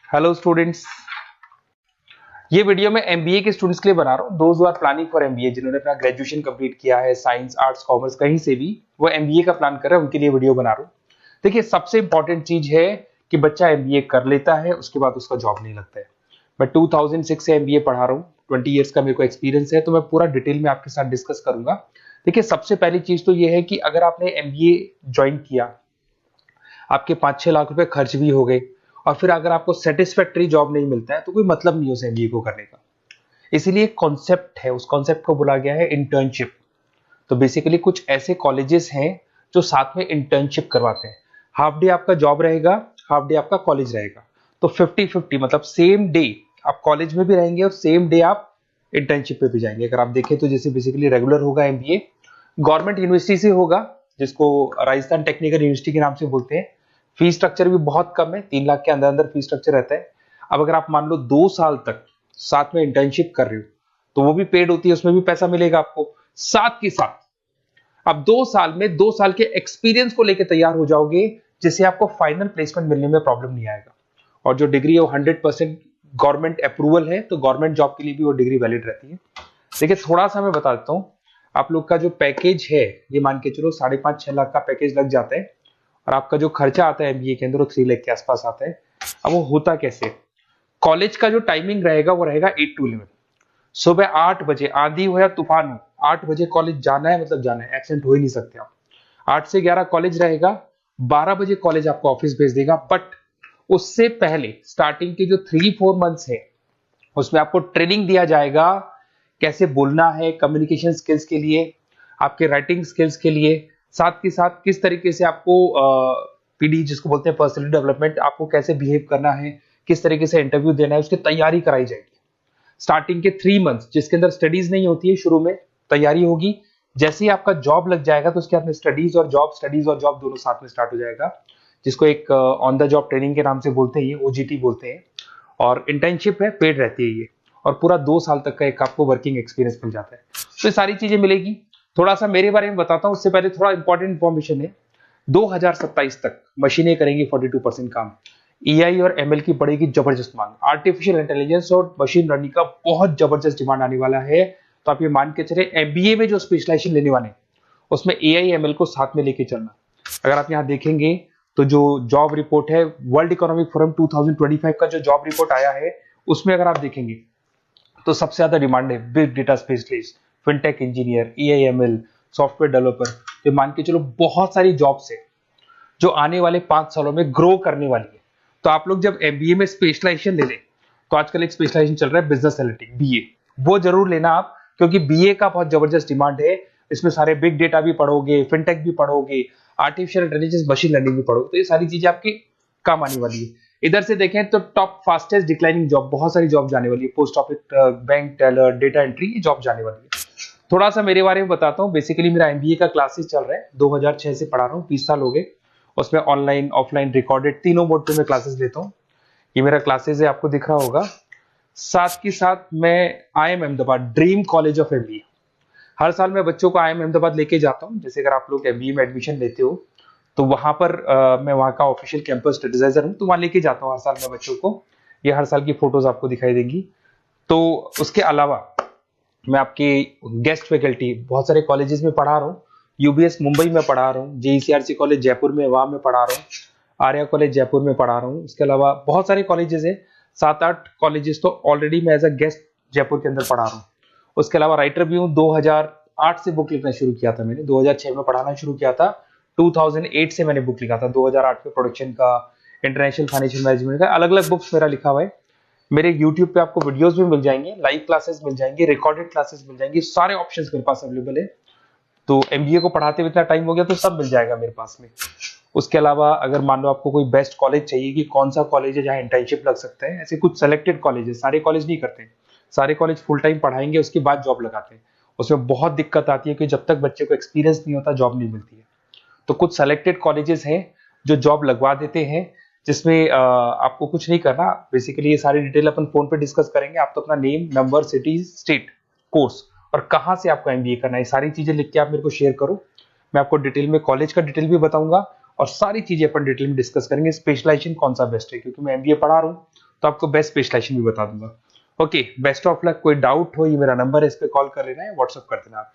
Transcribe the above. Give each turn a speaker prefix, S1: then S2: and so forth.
S1: Hello students, ये video मैं MBA के स्टूडेंट्स के लिए बना रहा हूँ। Those who are planning for MBA, जिन्होंने अपना ग्रेजुएशन कंप्लीट किया है, साइंस आर्ट्स कॉमर्स कहीं से भी वो एमबीए का प्लान कर रहे हैं, उनके लिए वीडियो बना रहा हूँ। देखिए, सबसे इंपॉर्टेंट चीज है कि बच्चा एमबीए कर लेता है, उसके बाद उसका जॉब नहीं लगता है। मैं 2006 से एमबीए पढ़ा रहा हूँ, 20 ईयर्स का मेरे को एक्सपीरियंस है, तो मैं पूरा डिटेल में आपके साथ डिस्कस करूंगा। देखिए, सबसे पहली चीज तो ये है कि अगर आपने एमबीए ज्वाइन किया, आपके 5-6 लाख रुपए खर्च भी हो गए, और फिर अगर आपको सेटिस्फैक्टरी जॉब नहीं मिलता है तो कोई मतलब नहीं उस एमबीए को करने का। इसीलिए एक कॉन्सेप्ट है, उस कॉन्सेप्ट को बोला गया है इंटर्नशिप। तो बेसिकली कुछ ऐसे कॉलेजेस हैं जो साथ में इंटर्नशिप करवाते हैं। हाफ डे आपका जॉब रहेगा, हाफ डे आपका कॉलेज रहेगा। तो 50-50, मतलब सेम डे आप कॉलेज में भी रहेंगे और सेम डे आप इंटर्नशिप पे भी जाएंगे। अगर आप देखें तो जैसे बेसिकली रेगुलर होगा एमबीए, गवर्नमेंट यूनिवर्सिटी से होगा, जिसको राजस्थान टेक्निकल यूनिवर्सिटी के नाम से बोलते हैं। फीस स्ट्रक्चर भी बहुत कम है, 3 लाख के अंदर अंदर फीस स्ट्रक्चर रहता है। अब अगर आप मान लो 2 साल तक साथ में इंटर्नशिप कर रहे हो तो वो भी पेड होती है, उसमें भी पैसा मिलेगा आपको। साथ के साथ आप 2 साल में 2 साल के एक्सपीरियंस को लेकर तैयार हो जाओगे, जिससे आपको फाइनल प्लेसमेंट मिलने में प्रॉब्लम नहीं आएगा। और जो डिग्री है वो 100% गवर्नमेंट अप्रूवल है, तो गवर्नमेंट जॉब के लिए भी वो डिग्री वैलिड रहती है। देखिए, थोड़ा सा मैं बता देता हूँ। आप लोग का जो पैकेज है, ये मान के चलो 5.5-6 लाख का पैकेज लग जाता है, और आपका जो खर्चा आता है एमबीए के अंदर वो 3 लाख के आसपास आता है। अब वो होता कैसे? कॉलेज का जो टाइमिंग रहेगा वो रहेगा 8 to 11। सुबह 8 बजे, आंधी हो या तूफान हो, 8 बजे कॉलेज जाना है, मतलब जाना है, एब्सेंट हो ही नहीं सकते आप। 8 से 11 कॉलेज रहेगा, 12 बजे कॉलेज आपको ऑफिस भेज देगा। बट उससे पहले स्टार्टिंग के जो 3-4 मंथ्स है, उसमें आपको ट्रेनिंग दिया जाएगा, कैसे बोलना है, कम्युनिकेशन स्किल्स के लिए, आपके राइटिंग स्किल्स के लिए, साथ के साथ किस तरीके से आपको पीडी जिसको बोलते हैं पर्सनल डेवलपमेंट, आपको कैसे बिहेव करना है, किस तरीके से इंटरव्यू देना है, उसकी तैयारी कराई जाएगी। स्टार्टिंग के 3 मंथ्स जिसके अंदर स्टडीज नहीं होती है, शुरू में तैयारी होगी। जैसे ही आपका जॉब लग जाएगा तो उसके बाद में स्टडीज और जॉब दोनों साथ में स्टार्ट हो जाएगा, जिसको एक ऑन द जॉब ट्रेनिंग के नाम से बोलते हैं, ये ओजीटी बोलते हैं। और इंटर्नशिप है, पेड रहती है ये, और पूरा 2 साल तक का एक आपको वर्किंग एक्सपीरियंस मिल जाता है। तो ये सारी चीजें मिलेगी। थोड़ा सा मेरे बारे में बताता हूँ, उससे पहले थोड़ा इंपॉर्टेंट इंफॉर्मेशन है। 2027 तक मशीनें करेंगी 42% काम। एआई और एमएल की बढ़ेगी जबरदस्त मांग, आर्टिफिशियल इंटेलिजेंस और मशीन लर्निंग का बहुत जबरदस्त डिमांड आने वाला है। तो आप ये मान के चले, एमबीए में जो स्पेशलाइजेशन लेने वाले हैं उसमें एआई एमएल को साथ में लेके चलना। अगर आप यहाँ देखेंगे तो जो जॉब रिपोर्ट है, वर्ल्ड इकोनॉमिक फोरम 2025 का जो जॉब रिपोर्ट आया है, उसमें अगर आप देखेंगे तो सबसे ज्यादा डिमांड है big data specialist, fintech engineer, AIML, software developer. तो मान के चलो बहुत सारी जॉब्स है जो आने वाले 5 सालों में ग्रो करने वाली है। तो आप लोग जब एमबीए में स्पेशलाइजेशन ले लें, तो आजकल एक स्पेशलाइजेशन चल रहा है बिजनेस एनालिटिक्स, बीए, वो जरूर लेना आप, क्योंकि बीए का बहुत जबरदस्त डिमांड है। इसमें सारे बिग डेटा भी पढ़ोगे, फिनटेक भी पढ़ोगे, आर्टिफिशियल इंटेलिजेंस, मशीन लर्निंग भी पढ़ोगे, तो ये सारी चीजें आपकी काम आने वाली है। इधर से देखें तो टॉप फास्टेस्ट डिक्लाइनिंग जॉब, बहुत सारी जॉब जाने वाली है, post office, bank teller, data entry, ये जॉब जाने वाली है। थोड़ा सा मेरे बारे में बताता हूँ। बेसिकली मेरा एमबीए का क्लासेस चल रहा है, 2006 से पढ़ा रहा हूँ, 20 साल हो गए। उसमें ऑनलाइन, ऑफलाइन, रिकॉर्डेड, तीनों मोड पे मैं क्लासेस लेता हूँ। ये मेरा क्लासेस है, आपको दिख रहा होगा। साथ के साथ मैं IIM Ahmedabad, dream college of MBA, हर साल मैं बच्चों को आईएम अहमदाबाद लेके जाता हूँ। जैसे अगर आप लोग एमबीए में एडमिशन लेते हो तो वहां पर मैं वहां का ऑफिशियल कैंपस स्टडीजाइजर हूँ, तो वहां लेके जाता हूँ हर साल मैं बच्चों को। ये हर साल की फोटोज आपको दिखाई देंगी। तो उसके अलावा मैं आपकी गेस्ट फैकल्टी बहुत सारे कॉलेजेस में पढ़ा रहा हूँ। यूबीएस मुंबई में पढ़ा रहा हूँ, जेईसीआरसी कॉलेज जयपुर में, वहां में पढ़ा रहा हूँ, आर्या कॉलेज जयपुर में पढ़ा रहा हूँ। इसके अलावा बहुत सारे कॉलेजेस है, 7-8 कॉलेजेस तो ऑलरेडी मैं एज अ गेस्ट जयपुर के अंदर पढ़ा रहा हूँ। उसके अलावा राइटर भी हूँ। 2008 से बुक लिखना शुरू किया था मैंने, 2006 में पढ़ाना शुरू किया था, 2008 से मैंने बुक लिखा था, 2008 में प्रोडक्शन का, इंटरनेशनल फाइनेंशियल मैनेजमेंट का, अलग अलग बुक्स मेरा लिखा हुआ है। मेरे यूट्यूब पे आपको वीडियोस भी मिल जाएंगे, लाइव क्लासेस मिल जाएंगे, रिकॉर्डेड क्लासेस मिल जाएंगी, सारे ऑप्शंस मेरे पास अवेलेबल है। तो एमबीए को पढ़ाते हुए इतना टाइम हो गया तो सब मिल जाएगा मेरे पास में। उसके अलावा अगर मान लो आपको कोई बेस्ट कॉलेज चाहिए कि कौन सा कॉलेज है जहाँ इंटर्नशिप लग सकता है, ऐसे कुछ सेलेक्टेड कॉलेज है, सारे कॉलेज नहीं करते, सारे कॉलेज फुल टाइम पढ़ाएंगे उसके बाद जॉब लगाते हैं। उसमें बहुत दिक्कत आती है कि जब तक बच्चे को एक्सपीरियंस नहीं होता जॉब नहीं मिलती है। तो कुछ सेलेक्टेड कॉलेजेस हैं जो जॉब लगवा देते हैं, जिसमें आपको कुछ नहीं करना। बेसिकली ये सारी डिटेल अपन फोन पे डिस्कस करेंगे। आप तो अपना name, number, city, state, course और कहाँ से आपको एमबीए करना है, सारी चीजें लिख के आप मेरे को शेयर करो। मैं आपको डिटेल में कॉलेज का डिटेल भी बताऊंगा और सारी चीजें अपन डिटेल में डिस्कस करेंगे। स्पेशलाइजेशन कौन सा बेस्ट है, क्योंकि मैं एमबीए पढ़ा रहा हूँ तो आपको बेस्ट स्पेशलाइजेशन भी बता दूंगा। Okay, best of luck. कोई डाउट हो, ये मेरा नंबर है, इस पे कॉल कर लेना है, व्हाट्सअप कर देना आप।